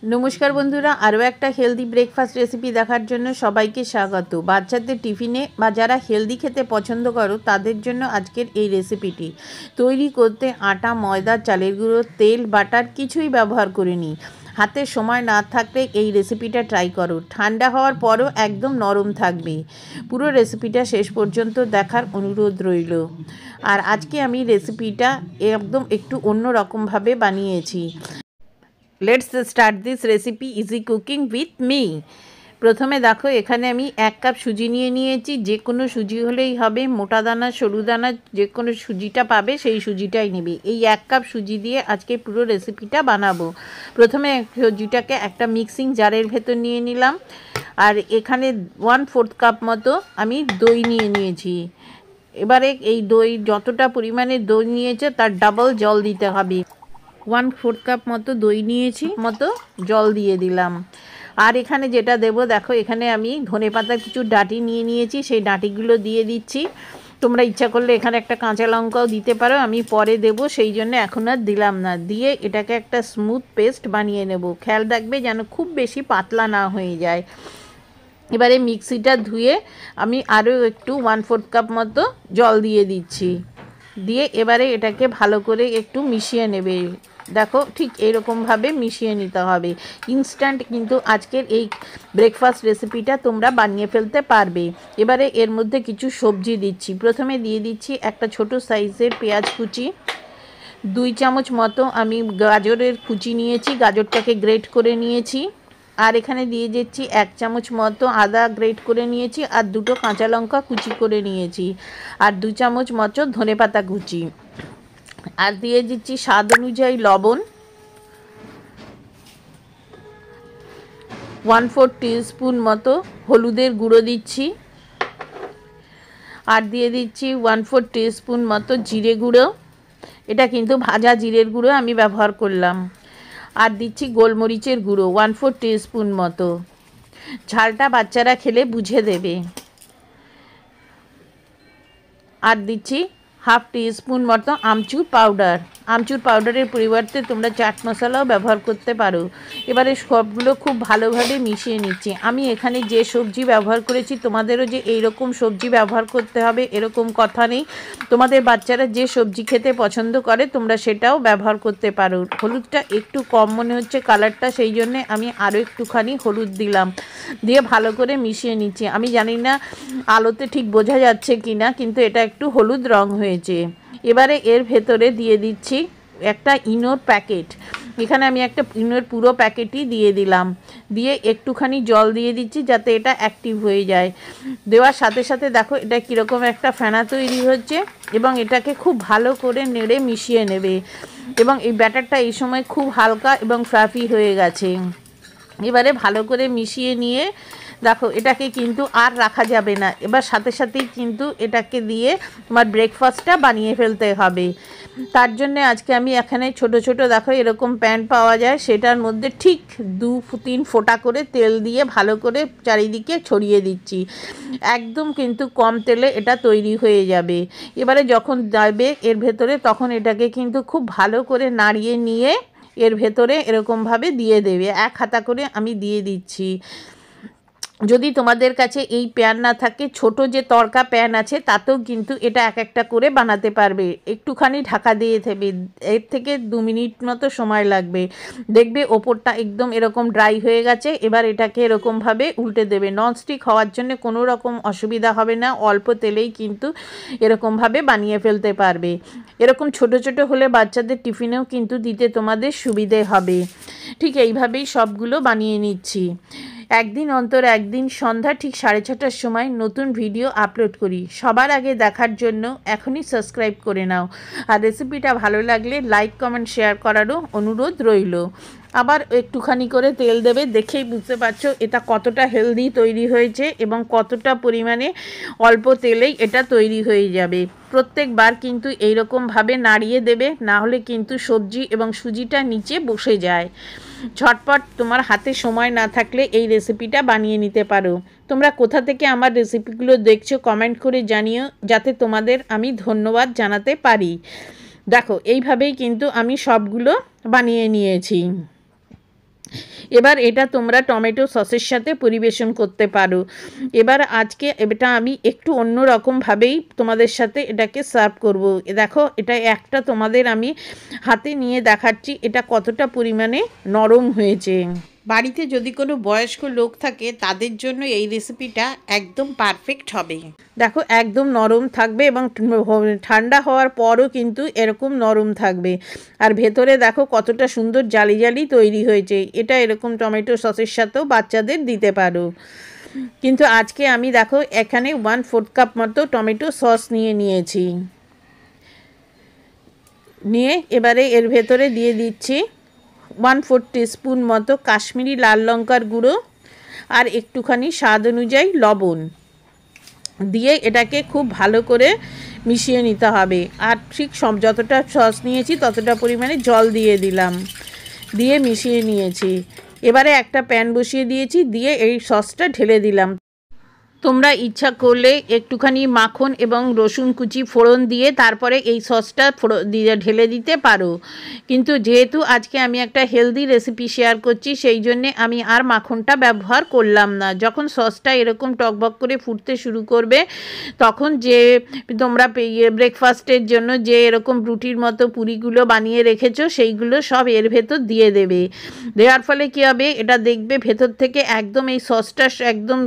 नमस्कार बंधुरा आरो एकटा हेल्दी ब्रेकफास्ट रेसिपि देखार जन्य सबाइके स्वागत। बाच्चादेर टिफिने बा जारा हेल्दी खेते पछंद करो तादेर जन्य आजकेर एई रेसिपिटी तैरी करते आटा मयदा चालेर गुঁড়ো तेल बाटार किछुई व्यवहार करिनि। हाथे समय ना थाकले এই রেসিপিটা ট্রাই করো, ঠান্ডা হওয়ার পরও একদম নরম থাকবে। পুরো রেসিপিটা শেষ পর্যন্ত দেখার অনুরোধ রইল। আর আজকে আমি রেসিপিটা একদম একটু অন্য রকম ভাবে বানিয়েছি। Let's start this recipe easy cooking with me. प्रथमे देखो एखाने आमी 1 कप सुजी निये नियेछि, जे कोनो सुजी हलेई हबे, मोटा दाना सरू दाना जे कोनो सुजिटा पाबे सेई सुजिटाई नेबे। एई 1 कप सुजी दिये आजके पुरो रेसिपिटा बानाबो। प्रथमे सुजिटाके एकटा मिक्सिंग जारेर भेतर निये निलाम और एखाने 1/4 कप मतो आमी दई निये नियेछि। एबारे एई दई যতটা পরিমাণে দই নিয়েছে তার ডাবল জল দিতে হবে। 1/4 কাপ মতো দই নিয়েছি, মতো জল দিয়ে দিলাম। আর এখানে যেটা দেব দেখো, এখানে আমি ধনেপাতার কিছু ডাঁটি নিয়ে নিয়েছি, সেই ডাঁটিগুলো দিয়ে দিচ্ছি। তোমরা ইচ্ছা করলে এখানে একটা কাঁচা লঙ্কাও দিতে পারো, আমি পরে দেব সেই জন্য এখন আর দিলাম না। দিয়ে এটাকে একটা স্মুথ পেস্ট বানিয়ে নেব। খেয়াল রাখবে যেন খুব বেশি পাতলা না হয়ে যায়। এবারে মিক্সিটা ধুয়ে আমি আরও একটু 1/4 কাপ মতো জল দিয়ে দিচ্ছি। দিয়ে এবারে এটাকে ভালো করে একটু মিশিয়ে নেবে। देखो ठीक एरकम भावे मिशिए निते हबे। इन्स्टैंट किन्तु आजकेर एई ब्रेकफास्ट रेसिपिटा तोमरा बानिये फेलते पारबे। एबारे एर मध्य किछु सब्जी दिচ্ছি। प्रथमे दिए दिচ্ছি একটা ছোট সাইজের পেঁয়াজ কুচি, 2 চামচ মতো আমি গাজরের কুচি নিয়েছি, গাজরটাকে গ্রেট করে নিয়েছি। আর এখানে দিয়ে দিচ্ছি 1 চামচ মতো আদা গ্রেট করে নিয়েছি আর দুটো কাঁচা লঙ্কা কুচি করে নিয়েছি আর 2 চামচ মতো ধনেপাতা কুচি আর দিয়ে দিচ্ছি স্বাদ অনুযায়ী লবণ, 1/4 টিস্পুন মতো হলুদের গুঁড়ো দিচ্ছি আর দিয়ে দিচ্ছি 1/4 টিস্পুন মতো জিরে গুঁড়ো। এটা কিন্তু ভাজা জিরের গুঁড়ো আমি ব্যবহার করলাম। আর দিচ্ছি গোলমরিচের গুঁড়ো 1/4 টিস্পুন মতো। ঝালটা বাচ্চারা খেলে বুঝে দেবে। আর দিচ্ছি 1/2 টিস্পুন মতো আমচুর পাউডার। আমচুর পাউডারের পরিবর্তে তোমরা চাট মশলাও ব্যবহার করতে পারো। এবারে সবগুলো খুব ভালোভাবে মিশিয়ে নিচ্ছি। আমি এখানে যে সবজি ব্যবহার করেছি তোমাদেরও যে এই রকম সবজি ব্যবহার করতে হবে এরকম কথা নেই। তোমাদের বাচ্চারা যে সবজি খেতে পছন্দ করে তোমরা সেটাও ব্যবহার করতে পারো। হলুদটা একটু কম মনে হচ্ছে কালারটা, সেই জন্য আমি আরও একটুখানি হলুদ দিলাম। দিয়ে ভালো করে মিশিয়ে নিচ্ছি। আমি জানি না আলোতে ঠিক বোঝা যাচ্ছে কি না, কিন্তু এটা একটু হলুদ রং হয়েছে। এবারে এর ভেতরে দিয়ে দিচ্ছি একটা ইনোর প্যাকেট। এখানে আমি একটা ইনোর পুরো প্যাকেটই দিয়ে দিলাম। দিয়ে একটুখানি জল দিয়ে দিচ্ছি যাতে এটা অ্যাক্টিভ হয়ে যায়। দেওয়ার সাথে সাথে দেখো এটা কীরকম একটা ফেনা তৈরি হচ্ছে এবং এটাকে খুব ভালো করে নেড়ে মিশিয়ে নেবে। এবং এই ব্যাটারটা এই সময় খুব হালকা এবং ফ্লাফি হয়ে গেছে। এবারে ভালো করে মিশিয়ে নিয়ে দেখো এটাকে কিন্তু আর রাখা যাবে না। এবার সাথে সাথেই কিন্তু এটাকে দিয়ে তোমার ব্রেকফাস্টটা বানিয়ে ফেলতে হবে। তার জন্য আজকে আমি এখানে ছোট ছোট দেখো এরকম প্যান পাওয়া যায়, সেটার মধ্যে ঠিক 2-3 ফোঁটা করে তেল দিয়ে ভালো করে চারিদিকে ছড়িয়ে দিচ্ছি। একদম কিন্তু কম তেলে এটা তৈরি হয়ে যাবে। এবারে যখন যাবে এর ভেতরে তখন এটাকে কিন্তু খুব ভালো করে নাড়িয়ে নিয়ে এর ভেতরে এরকমভাবে দিয়ে দেবে। 1 হাতা করে আমি দিয়ে দিচ্ছি। যদি তোমাদের কাছে এই প্যান না থাকে ছোট যে তড়কা প্যান আছে তাতেও কিন্তু এটা এক একটা করে বানাতে পারবে। একটুখানি ঢাকা দিয়ে দেবে, এর থেকে 2 মিনিট মতো সময় লাগবে। দেখবে ওপরটা একদম এরকম ড্রাই হয়ে গেছে। এবার এটাকে এরকমভাবে উল্টে দেবে। ননস্টিক হওয়ার জন্য কোনো রকম অসুবিধা হবে না, অল্প তেলেই কিন্তু এরকমভাবে বানিয়ে ফেলতে পারবে। এরকম ছোট ছোট হলে বাচ্চাদের টিফিনেও কিন্তু দিতে তোমাদের সুবিধে হবে। ঠিক এইভাবেই সবগুলো বানিয়ে নিচ্ছি। একদিন অন্তর একদিন সন্ধ্যা ঠিক 6:30টার সময় নতুন ভিডিও আপলোড করি। সবার আগে দেখার জন্য এখনই সাবস্ক্রাইব করে নাও। আর রেসিপিটা ভালো লাগলে লাইক কমেন্ট শেয়ার করারও অনুরোধ রইল। আবার একটুখানি করে তেল দেবে, দেখেই বুঝতে পারছো এটা কতটা হেলদি তৈরি হয়েছে এবং কতটা পরিমাণে অল্প তেলেই এটা তৈরি হয়ে যাবে। প্রত্যেকবার কিন্তু এইরকমভাবে নাড়িয়ে দেবে, না হলে কিন্তু সবজি এবং সুজিটা নিচে বসে যায়। ঝটপট তোমার হাতে সময় না থাকলে এই রেসিপিটা বানিয়ে নিতে পারো। তোমরা কোথা থেকে আমার রেসিপিগুলো দেখছো কমেন্ট করে জানিও, যাতে তোমাদের আমি ধন্যবাদ জানাতে পারি। দেখো এইভাবেই কিন্তু আমি সবগুলো বানিয়ে নিয়েছি। এবার এটা তোমরা টমেটো সসের সাথে পরিবেশন করতে পারো। এবার আজকে এটা আমি একটু অন্য রকমভাবেই তোমাদের সাথে এটাকে সার্ভ করব। দেখো এটা একটা তোমাদের আমি হাতে নিয়ে দেখাচ্ছি এটা কতটা পরিমাণে নরম হয়েছে। বাড়িতে যদি কোনো বয়স্ক লোক থাকে তাদের জন্য এই রেসিপিটা একদম পারফেক্ট হবে। দেখো একদম নরম থাকবে এবং ঠান্ডা হওয়ার পরও কিন্তু এরকম নরম থাকবে। আর ভেতরে দেখো কতটা সুন্দর জালি জালি তৈরি হয়েছে। এটা এরকম টমেটো সসের সাথেও বাচ্চাদের দিতে পারো। কিন্তু আজকে আমি দেখো এখানে 1/4 কাপ মতো টমেটো সস নিয়েছি। নিয়ে এবারে এর ভেতরে দিয়ে দিচ্ছি 1/4 টিস্পুন মতো কাশ্মীরি লাল লঙ্কার গুঁড়ো আর একটুখানি স্বাদ অনুযায়ী লবণ দিয়ে এটাকে খুব ভালো করে মিশিয়ে নিতে হবে। আর ঠিক যতটা সস নিয়েছি ততটা পরিমাণে জল দিয়ে দিলাম, দিয়ে মিশিয়ে নিয়েছি। এবারে একটা প্যান বসিয়ে দিয়েছি, দিয়ে এই সসটা ঢেলে দিলাম। তোমরা ইচ্ছা করলে একটুখানি মাখন এবং রসুন কুচি ফোড়ন দিয়ে তারপরে এই সসটা ঢেলে দিতে পারো। কিন্তু যেহেতু আজকে আমি একটা হেলদি রেসিপি শেয়ার করছি সেই জন্যে আমি আর মাখনটা ব্যবহার করলাম না। যখন সসটা এরকম টকবক করে ফুটতে শুরু করবে তখন যে তোমরা ব্রেকফাস্টের জন্য যে এরকম রুটির মতো পুরিগুলো বানিয়ে রেখেছো সেইগুলো সব এর ভেতর দিয়ে দেবে। দেওয়ার ফলে কী হবে, এটা দেখবে ভেতর থেকে একদম এই সসটা একদম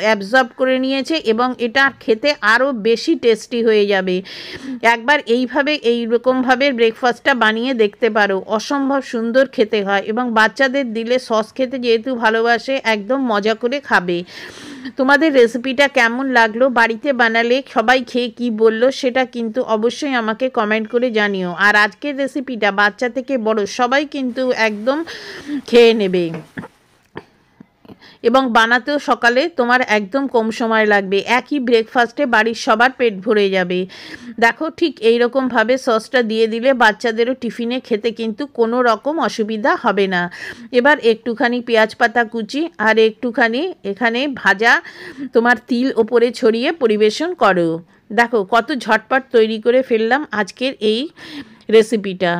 অ্যাবজর্ব করে নিয়েছে এবং এটা খেতে আরও বেশি টেস্টি হয়ে যাবে। একবার এইভাবে এইরকমভাবে ব্রেকফাস্টটা বানিয়ে দেখতে পারো, অসম্ভব সুন্দর খেতে হয় এবং বাচ্চাদের দিলে সস খেতে যেহেতু ভালোবাসে একদম মজা করে খাবে। তোমাদের রেসিপিটা কেমন লাগলো, বাড়িতে বানালে সবাই খেয়ে কি বললো সেটা কিন্তু অবশ্যই আমাকে কমেন্ট করে জানিও। আর আজকের রেসিপিটা বাচ্চা থেকে বড় সবাই কিন্তু একদম খেয়ে নেবে এবং বানাতেও সকালে তোমার একদম কম সময় লাগবে। একই ব্রেকফাস্টে বাড়ির সবার পেট ভরে যাবে। দেখো ঠিক এই রকমভাবে সসটা দিয়ে দিলে বাচ্চাদেরও টিফিনে খেতে কিন্তু কোনো রকম অসুবিধা হবে না। এবার একটুখানি পেঁয়াজ পাতা কুচি আর একটুখানি এখানে ভাজা তোমার তিল ওপরে ছড়িয়ে পরিবেশন করো। দেখো কত ঝটপট তৈরি করে ফেললাম আজকের এই রেসিপিটা।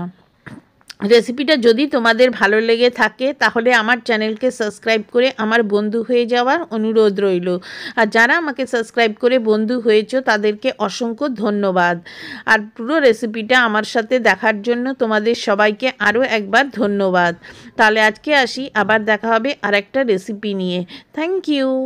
যদি তোমাদের ভালো লেগে থাকে তাহলে আমার চ্যানেলকে সাবস্ক্রাইব করে আমার বন্ধু হয়ে যাওয়ার অনুরোধ রইল। আর যারা আমাকে সাবস্ক্রাইব করে বন্ধু হয়েছো তাদেরকে অসংখ্য ধন্যবাদ। আর পুরো রেসিপিটা আমার সাথে দেখার জন্য তোমাদের সবাইকে আরও একবার ধন্যবাদ। তাহলে আজকে আসি, আবার দেখা হবে আরেকটা রেসিপি নিয়ে। Thank you.